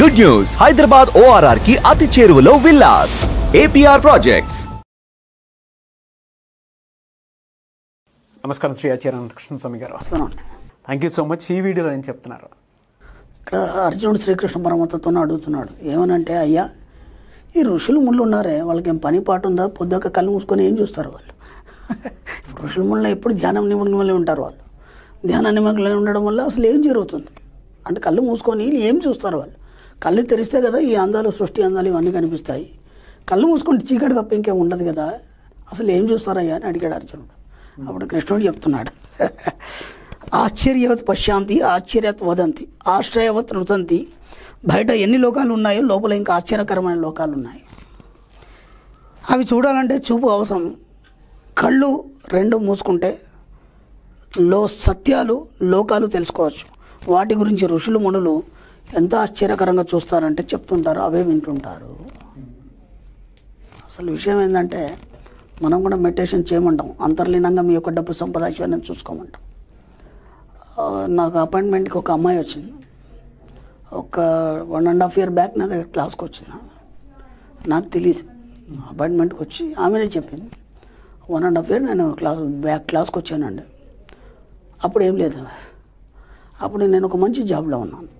Good news, Hyderabad ORR కి అతి చేరువలో విల్లాస్ APR ప్రాజెక్ట్స్. నమస్కారం శ్రీ ఆచార్య అనంతకృష్ణ స్వామి గారు. Thank you so much. ఈ వీడియోలో ఏం చెప్తున్నారు? ఇక్కడ అర్జునుడు శ్రీకృష్ణ పరమాత్మతో అడుగుతున్నాడు, ఏమనంటే అయ్యా ఈ ఋషులు ముళ్ళు ఉన్నారే వాళ్ళకి ఏం పని పాటు ఉందా? పొద్దుక కళ్ళు మూసుకొని ఏం చూస్తారు వాళ్ళు? ఋషుల ముళ్ళ ఎప్పుడు ధ్యానం నిమగ్నమై ఉంటారు. వాళ్ళు ధ్యాన నిమగ్నమై ఉండడం వల్ల అసలు ఏం జరుగుతుంది అంటే కళ్ళు మూసుకొని ఏం చూస్తారు వాళ్ళు? కళ్ళు తెరిస్తే కదా ఈ అందాలు, సృష్టి అందాలు ఇవన్నీ కనిపిస్తాయి. కళ్ళు మూసుకుంటే చీకటి తప్ప ఇంకేం ఉండదు కదా, అసలు ఏం చూస్తారయ్యా అని అడిగాడు అర్జునుడు. అప్పుడు కృష్ణుడు చెప్తున్నాడు, ఆశ్చర్యవత్ పశ్యాంతి ఆశ్చర్యత్ వదంతి ఆశ్రయవత్ నృతంతి. బయట ఎన్ని లోకాలు ఉన్నాయో లోపల ఇంకా ఆశ్చర్యకరమైన లోకాలు ఉన్నాయి. అవి చూడాలంటే చూపు అవసరం. కళ్ళు రెండు మూసుకుంటే సత్యాలు, లోకాలు తెలుసుకోవచ్చు. వాటి గురించి ఋషులు మునులు ఎంత ఆశ్చర్యకరంగా చూస్తారంటే చెప్తుంటారు, అవే వింటుంటారు. అసలు విషయం ఏంటంటే మనం కూడా మెడిటేషన్ చేయమంటాం, అంతర్లీనంగా మీ యొక్క డబ్బు సంపద ఐశ్వర్యాన్ని చూసుకోమంటాం. నాకు అపాయింట్మెంట్కి ఒక అమ్మాయి వచ్చింది, ఒక 1.5 year బ్యాక్ నా దగ్గర క్లాస్కి వచ్చింది. నాకు తెలియదు, అపాయింట్మెంట్కి వచ్చి ఆమెనే చెప్పింది. 1.5 year నేను క్లాస్కి వచ్చానండి. అప్పుడు ఏం లేదు, అప్పుడు నేను ఒక మంచి జాబ్లో ఉన్నాను.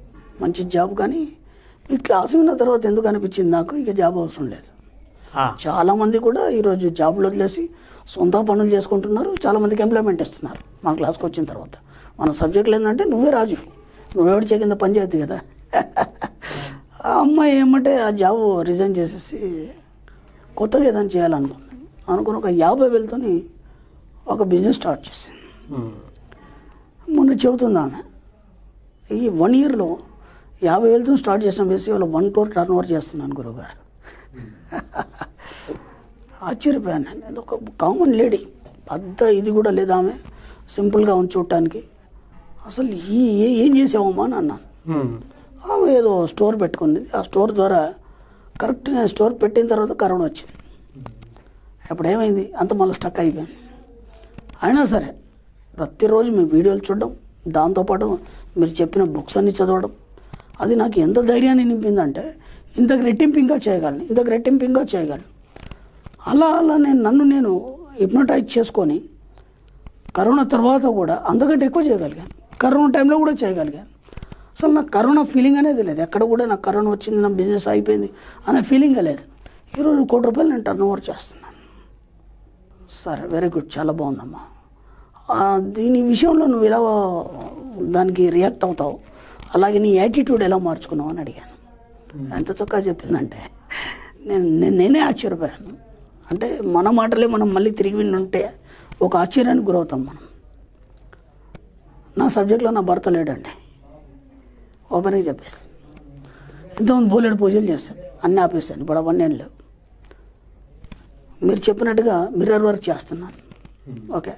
మంచి జాబ్, కానీ ఈ క్లాస్ విన్న తర్వాత ఎందుకు అనిపించింది నాకు ఇక జాబ్ అవసరం లేదు. చాలామంది కూడా ఈరోజు జాబ్లు వదిలేసి సొంత పనులు చేసుకుంటున్నారు. చాలామందికి ఎంప్లాయ్మెంట్ ఇస్తున్నారు మన క్లాస్కి వచ్చిన తర్వాత. మన సబ్జెక్టులు ఏంటంటే నువ్వే రాజు, నువ్వెవడి చేకింద పని చేయద్దు కదా. ఆ అమ్మాయి ఏమంటే ఆ జాబ్ రిజైన్ చేసేసి కొత్తగా ఏదైనా చేయాలనుకుంది. అనుకుని ఒక 50,000తో ఒక బిజినెస్ స్టార్ట్ చేసింది. మొన్న చెబుతుంది ఆమె, ఈ 1 yearలో 50,000తో స్టార్ట్ చేసిన బేసి వాళ్ళు 1 crore టర్న్ చేస్తున్నాను గురువుగారు. ఆశ్చర్యపోయాను నేను. ఇది ఒక కామన్ లేడీ, పెద్ద ఇది కూడా లేదు ఆమె, సింపుల్గా ఉంది చూడటానికి. అసలు ఏం చేసావమ్మా అని అన్నాను. ఆమె ఏదో స్టోర్ పెట్టుకుంది. ఆ స్టోర్ ద్వారా కరెక్ట్ నేను స్టోర్ పెట్టిన తర్వాత కరోనా వచ్చింది. అప్పుడు ఏమైంది, అంత మళ్ళీ స్టక్ అయిపోయింది. అయినా సరే ప్రతిరోజు మీ వీడియోలు చూడడం, దాంతోపాటు మీరు చెప్పిన బుక్స్ అన్నీ చదవడం, అది నాకు ఎంత ధైర్యాన్ని నింపిందంటే ఇంతకు రెట్టింపు ఇంకా చేయగలను. అలా నేను నన్ను హిప్నోటైజ్ చేసుకొని కరోనా తర్వాత కూడా అంతకంటే ఎక్కువ చేయగలిగాను. కరోనా టైంలో కూడా చేయగలిగాను. అసలు నాకు కరోనా ఫీలింగ్ అనేది లేదు. ఎక్కడ కూడా నాకు కరోనా వచ్చింది, నా బిజినెస్ అయిపోయింది అనే ఫీలింగే లేదు. ఈరోజు 1 కోటి రూపాయలు నేను టర్న్ ఓవర్ చేస్తున్నాను. సరే, వెరీ గుడ్, చాలా బాగుందమ్మా. దీని విషయంలో నువ్వు ఎలా దానికి రియాక్ట్ అవుతావు, అలాగే నీ యాటిట్యూడ్ ఎలా మార్చుకున్నావు అని అడిగాను. ఎంత చక్కగా చెప్పిందంటే నేనే ఆశ్చర్యపోయాను. అంటే మన మాటలే మనం మళ్ళీ తిరిగి వింటుంటే ఒక ఆశ్చర్యానికి గురవుతాం మనం. నా సబ్జెక్ట్లో నా భర్త లేడండి, ఓపెన్గా చెప్పేసి. ఇంతకుముందు బోలెడు పూజలు చేస్తుంది, అన్నీ ఆపేస్తాను. ఇప్పుడు అవన్నీ ఏం లేవు. మీరు చెప్పినట్టుగా మిర్రర్ వర్క్ చేస్తున్నాను. ఓకే,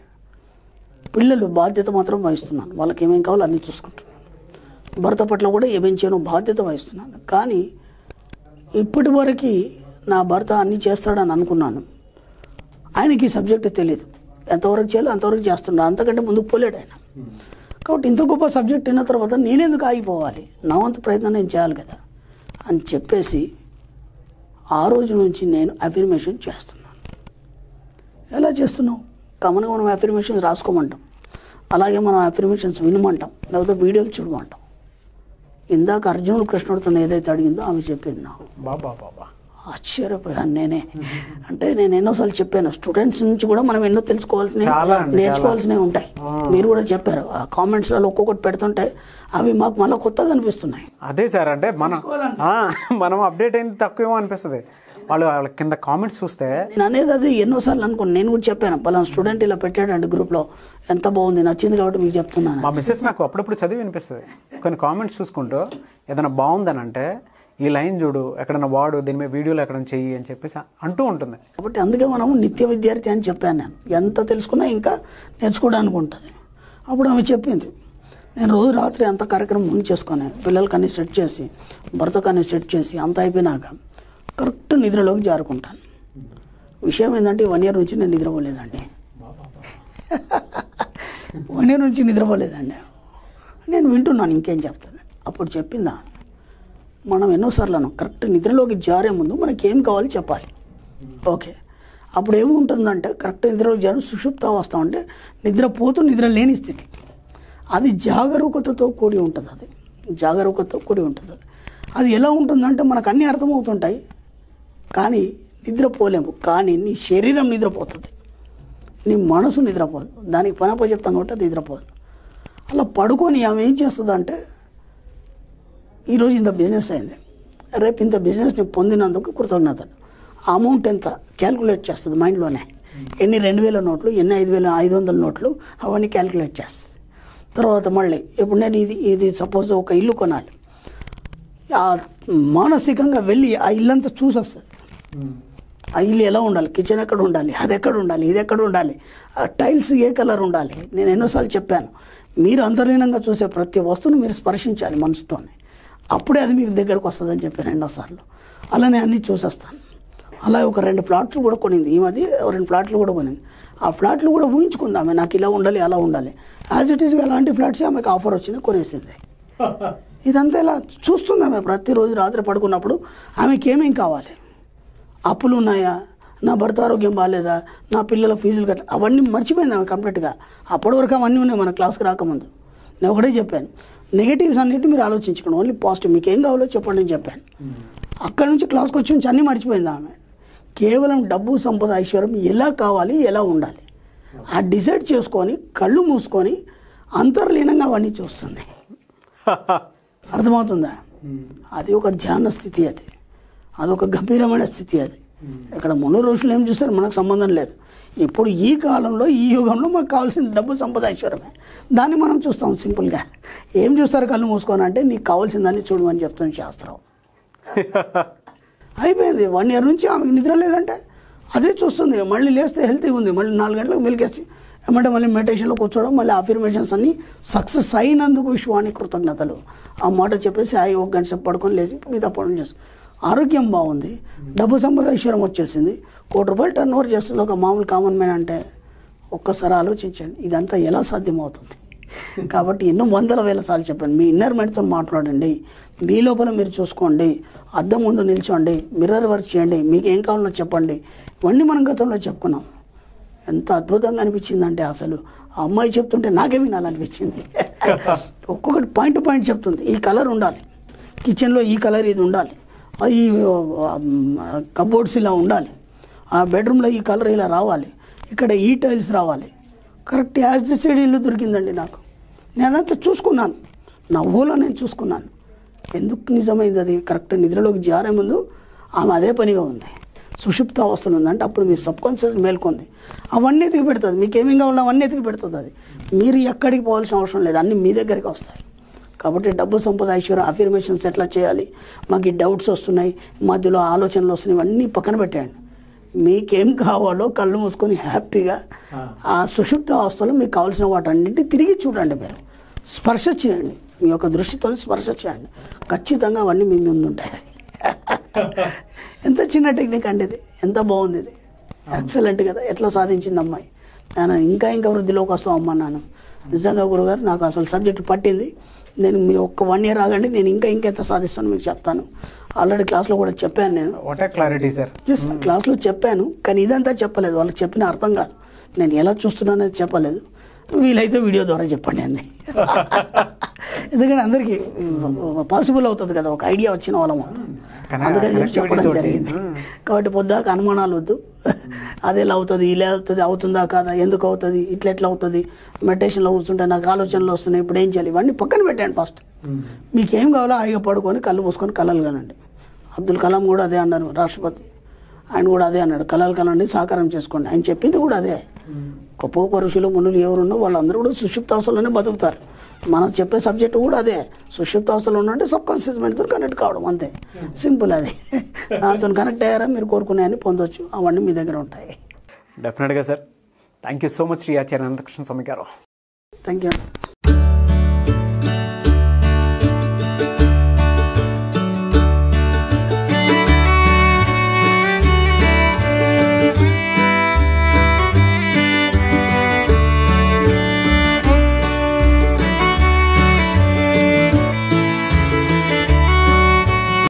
పిల్లలు బాధ్యత మాత్రం వహిస్తున్నాను, వాళ్ళకి ఏమేం కావాలో అన్నీ చూసుకుంటున్నాను. భర్త పట్ల కూడా ఏమేం చేయను బాధ్యత వహిస్తున్నాను. కానీ ఇప్పటి వరకు నా భర్త అన్నీ చేస్తాడని అనుకున్నాను. ఆయనకి ఈ సబ్జెక్ట్ తెలియదు, ఎంతవరకు చేయాలో అంతవరకు చేస్తున్నాడు, అంతకంటే ముందుకు పోలేడు ఆయన. కాబట్టి ఇంత గొప్ప సబ్జెక్ట్ విన్న తర్వాత నేనెందుకు ఆగిపోవాలి, నా వంతు ప్రయత్నం నేను చేయాలి కదా అని చెప్పేసి ఆ రోజు నుంచి నేను అఫర్మేషన్ చేస్తున్నాను. ఎలా చేస్తున్నావు? కామన్గా మనం అఫర్మేషన్స్ రాసుకోమంటాం, అలాగే మనం అఫర్మేషన్స్ వినమంటాం, లేకపోతే వీడియోలు చూడమంటాం. ఇందాక అర్జునుడు కృష్ణుడితో ఏదైతే అడిగిందో ఆమె చెప్పింది నాకు. బాబా ఆశ్చర్యపోయాను నేనే. అంటే నేను ఎన్నోసార్లు చెప్పాను, స్టూడెంట్స్ నుంచి కూడా మనం ఎన్నో నేర్చుకోవాల్సినవి ఉంటాయి. మీరు కూడా చెప్పారు, ఆ కామెంట్స్లలో ఒక్కొక్కటి పెడుతుంటే అవి మాకు మళ్ళీ కొత్తగా అనిపిస్తున్నాయి. అదే సార్, అంటే మనం అప్డేట్ అయింది తక్కువేమో అనిపిస్తుంది. వాళ్ళ కింద కామెంట్స్ చూస్తే నేను అనేది అది ఎన్నోసార్లు అనుకోండి. నేను కూడా చెప్పాను, పలానా స్టూడెంట్ ఇలా పెట్టాడండి గ్రూప్లో, ఎంత బాగుంది, నచ్చింది కాబట్టి మీకు చెప్తున్నాను. మా మిస్సెస్ నాకు అప్పుడప్పుడు చదివి వినిపిస్తుంది. కొన్ని కామెంట్స్ చూసుకుంటూ ఏదైనా బాగుందని అంటే ఈ లైన్ చూడు, ఎక్కడన్నా వాడు, దీని మీద వీడియోలు ఎక్కడైనా చెయ్యి అని చెప్పేసి అంటూ ఉంటుంది. కాబట్టి అందుకే మనం నిత్య విద్యార్థి అని చెప్పాను. నేను ఎంత తెలుసుకున్నా ఇంకా నేర్చుకోవడానికి ఉంటుంది. అప్పుడు ఆమె చెప్పింది, నేను రోజు రాత్రి అంత కార్యక్రమం ముందు చేసుకొని పిల్లలకి అన్నీ సెట్ చేసి, భర్తకు అన్నీ సెట్ చేసి అంత అయిపోయినాక కరెక్ట్ నిద్రలోకి జారుకుంటాను. విషయం ఏంటంటే 1 year నుంచి నేను నిద్రపోలేదండి. 1 year నుంచి నిద్రపోలేదండి. నేను వింటున్నాను ఇంకేం చెప్తుంది. అప్పుడు చెప్పిందా, మనం ఎన్నోసార్లు అన్నాం కరెక్ట్ నిద్రలోకి జారే ముందు మనకి ఏం కావాలి చెప్పాలి. ఓకే, అప్పుడు ఏముంటుందంటే కరెక్ట్ నిద్రలోకి జారే సుషుప్తావస్థ అంటే నిద్రపోతూ నిద్ర లేని స్థితి. అది జాగరూకతతో కూడి ఉంటుంది. అది జాగరూకతతో కూడి ఉంటుంది. అది ఎలా ఉంటుందంటే మనకు అన్నీ అర్థమవుతుంటాయి కానీ నిద్రపోలేము. కానీ నీ శరీరం నిద్రపోతుంది, నీ మనసు నిద్రపోదు. దానికి పనపో చెప్తాం కాబట్టి అది నిద్రపోదు. అలా పడుకొని ఆమె ఏం చేస్తుందంటే ఈరోజు ఇంత బిజినెస్ అయింది, రేపు ఇంత బిజినెస్ని పొందినందుకు కృతజ్ఞతలు. ఆ అమౌంట్ ఎంత క్యాల్కులేట్ చేస్తుంది మైండ్లోనే. ఎన్ని 2000 నోట్లు, ఎన్ని 5500 నోట్లు, అవన్నీ క్యాల్కులేట్ చేస్తుంది. తర్వాత మళ్ళీ ఇప్పుడు నేను ఇది సపోజ్ ఒక ఇల్లు కొనాలి, మానసికంగా వెళ్ళి ఆ ఇల్లంతా చూసి వస్తుంది. ఆ ఇల్లు ఎలా ఉండాలి, కిచెన్ ఎక్కడ ఉండాలి, అది ఎక్కడ ఉండాలి, ఇది ఎక్కడ ఉండాలి, ఆ టైల్స్ ఏ కలర్ ఉండాలి. నేను ఎన్నోసార్లు చెప్పాను, మీరు అంతర్లీనంగా చూసే ప్రతి వస్తువును మీరు స్పర్శించాలి మనసుతోనే, అప్పుడే అది మీకు దగ్గరకు వస్తుందని చెప్పాను ఎన్నోసార్లు. అలానే అన్నీ చూసేస్తాను. అలా ఒక 2 ప్లాట్లు కూడా కొనింది ఈ మధ్య, 2 ప్లాట్లు కూడా కొనింది. ఆ ఫ్లాట్లు కూడా ఊహించుకుంది ఆమె, నాకు ఇలా ఉండాలి అలా ఉండాలి. యాజ్ ఇట్ ఈస్గా అలాంటి ఫ్లాట్స్ ఆమెకు ఆఫర్ వచ్చింది, కొనేసింది. ఇదంతా ఇలా చూస్తుంది ఆమె ప్రతిరోజు రాత్రి పడుకున్నప్పుడు. ఆమెకి ఏమేం కావాలి, అప్పులు ఉన్నాయా, నా భర్త ఆరోగ్యం బాగాలేదా, నా పిల్లల ఫీజులు కట్ట, అవన్నీ మర్చిపోయింది ఆమె కంప్లీట్గా. అప్పటి వరకు అవన్నీ ఉన్నాయి మన క్లాస్కి రాకముందు. నేను ఒకటే చెప్పాను, నెగిటివ్స్ అన్నిటి మీరు ఆలోచించుకోండి, ఓన్లీ పాజిటివ్, మీకు ఏం కావాలో చెప్పండి అని చెప్పాను. అక్కడి నుంచి క్లాస్కి వచ్చి అన్నీ మర్చిపోయింది ఆమె. కేవలం డబ్బు, సంపద, ఐశ్వర్యం ఎలా కావాలి, ఎలా ఉండాలి ఆ డిసైడ్ చేసుకొని కళ్ళు మూసుకొని అంతర్లీనంగా అవన్నీ చూస్తుంది. అర్థమవుతుందా? అది ఒక ధ్యాన స్థితి, అదొక గంభీరమైన స్థితి. అది ఇక్కడ మును ఋషులు ఏం చూస్తారు మనకు సంబంధం లేదు. ఇప్పుడు ఈ కాలంలో ఈ యుగంలో మనకు కావాల్సిన డబ్బు, సంపద, ఐశ్వర్యమే. దాన్ని మనం చూస్తాం సింపుల్గా. ఏం చూస్తారు కళ్ళు మూసుకొని అంటే నీకు కావాల్సిందాన్ని చూడమని చెప్తుంది శాస్త్రం. అయిపోయింది. 1 year నుంచి ఆమెకు నిద్ర లేదంటే అదే చూస్తుంది. మళ్ళీ లేస్తే హెల్తీగా ఉంది, మళ్ళీ 4 గంటలకు మెలికేసి ఏమంటే మళ్ళీ మెడిటేషన్లో కూర్చోవడం, మళ్ళీ అఫర్మేషన్స్ అన్నీ సక్సెస్ అయినందుకు విశ్వానికి కృతజ్ఞతలు. ఆ మాట చెప్పేసి 1 గంట సేపు పడుకొని లేచి మిగతా పనులు చేస్తుంది. ఆరోగ్యం బాగుంది, డబ్బు, సంపద, ఐశ్వర్యం వచ్చేసింది, ₹1,00,00,000 టర్న్ ఓవర్ చేస్తుంది ఒక మామూలు కామన్ మ్యాన్ అంటే. ఒక్కసారి ఆలోచించండి ఇదంతా ఎలా సాధ్యమవుతుంది. కాబట్టి ఎన్నో 100,000 సార్లు చెప్పండి, మీ ఇన్నర్ మైండ్తో మాట్లాడండి, మీ లోపల మీరు చూసుకోండి, అద్దం ముందు నిల్చోండి, మిర్రర్ వర్క్ చేయండి, మీకు ఏం కావాలో చెప్పండి. ఇవన్నీ మనం గతంలో చెప్పుకున్నాం. ఎంత అద్భుతంగా అనిపించిందంటే అసలు ఆ అమ్మాయి చెప్తుంటే నాకే వినాలనిపించింది. ఒక్కొక్కటి పాయింట్ టు పాయింట్ చెప్తుంది. ఈ కలర్ ఉండాలి, కిచెన్లో ఈ కలర్ ఇది ఉండాలి, ఈ కబోర్డ్స్ ఇలా ఉండాలి, ఆ బెడ్రూమ్లో ఈ కలర్ ఇలా రావాలి, ఇక్కడ ఈ టైల్స్ రావాలి. కరెక్ట్ యాజ్ ది సైడ్ ఇల్లు దొరికిందండి నాకు. నేను అదంతా చూసుకున్నాను, నా ఊళ్ళో నేను చూసుకున్నాను. ఎందుకు నిజమైంది అది? కరెక్ట్ నిద్రలోకి జారే ముందు ఆమె అదే పనిగా ఉంది, సుషుప్త అవస్థలు ఉందంటే అప్పుడు మీ సబ్కాన్షియస్ మేల్కొంది, అవన్నీ ఎతికి పెడుతుంది. మీకు ఏమేం కావాలో అవన్నీ ఎతికి పెడుతుంది. అది మీరు ఎక్కడికి పోవాల్సిన అవసరం లేదు, అన్నీ మీ దగ్గరికి వస్తాయి. కాబట్టి డబ్బు, సంపద, ఐశ్వర్యం, అఫర్మేషన్స్ ఎట్లా చేయాలి, మాకు ఈ డౌట్స్ వస్తున్నాయి, మధ్యలో ఆలోచనలు వస్తున్నాయి, ఇవన్నీ పక్కన పెట్టండి. మీకేం కావాలో కళ్ళు మూసుకొని హ్యాపీగా ఆ సుషుప్త అవస్థలో మీకు కావాల్సిన వాటన్నింటినీ తిరిగి చూడండి. మీరు స్పర్శ చేయండి, మీ యొక్క దృష్టితో స్పర్శ చేయండి, ఖచ్చితంగా అవన్నీ మీ ముందు ఉంటాయి. ఎంత చిన్న టెక్నిక్ అండి ఇది, ఎంత బాగుంది ఇది, ఎక్సలెంట్ కదా. ఎట్లా సాధించింది అమ్మాయి. నేను ఇంకా వృద్ధిలోకి వస్తాం అమ్మా. నాన్న నిజంగా గురుగారు నాకు అసలు సబ్జెక్ట్ పట్టింది, నేను మీరు ఒక్క 1 year ఆగండి, నేను ఇంకెంత సాధిస్తాను మీకు చెప్తాను. ఆల్రెడీ క్లాస్లో కూడా చెప్పాను నేను. What a clarity sir. Yes, క్లాస్లో చెప్పాను, కానీ ఇదంతా చెప్పలేదు. వాళ్ళకి చెప్పిన అర్థం కాదు, నేను ఎలా చూస్తున్నాను అనేది చెప్పలేదు. వీలైతే వీడియో ద్వారా చెప్పండి అంది. ఎందుకంటే అందరికీ పాసిబుల్ అవుతుంది కదా, ఒక ఐడియా వచ్చిన వాళ్ళం, అందుకని చెప్పడం జరిగింది. కాబట్టి పొద్దాక అనుమానాలు వద్దు, అది ఎలా అవుతుంది, ఇలా అవుతుంది, అవుతుందా కాదా, ఎందుకు అవుతుంది, ఎట్లా అవుతుంది, మెడిటేషన్లో కూర్చుంటే నాకు ఆలోచనలు వస్తున్నాయి, ఇప్పుడు ఏం చేయాలి, ఇవన్నీ పక్కన పెట్టండి. ఫస్ట్ మీకేం కావాలో హాయిగా పడుకొని కళ్ళు మూసుకొని కలలు కనండి. అబ్దుల్ కలాం కూడా అదే అన్నారు, రాష్ట్రపతి, ఆయన కూడా అదే అన్నాడు, కలలు కనండి, సాకారం చేసుకోండి. ఆయన చెప్పింది కూడా అదే. గొప్ప ఋషులు, మునులు ఎవరున్నో వాళ్ళందరూ కూడా సుషుప్తావస్థలోనే బతుకుతారు. మనం చెప్పే సబ్జెక్టు కూడా అదే, సుషుప్తావస్థలో ఉన్నట్టే సబ్కాన్షియస్ మైండ్తో కనెక్ట్ కావడం, అంతే సింపుల్. అది దాంతో కనెక్ట్ అయ్యారా మీరు కోరుకునేవన్నీ పొందొచ్చు, అవన్నీ మీ దగ్గర ఉంటాయి. డెఫినెట్గా sir. Thank you so much Shri Acharya Anantakrishna Swami గారు. Thank you.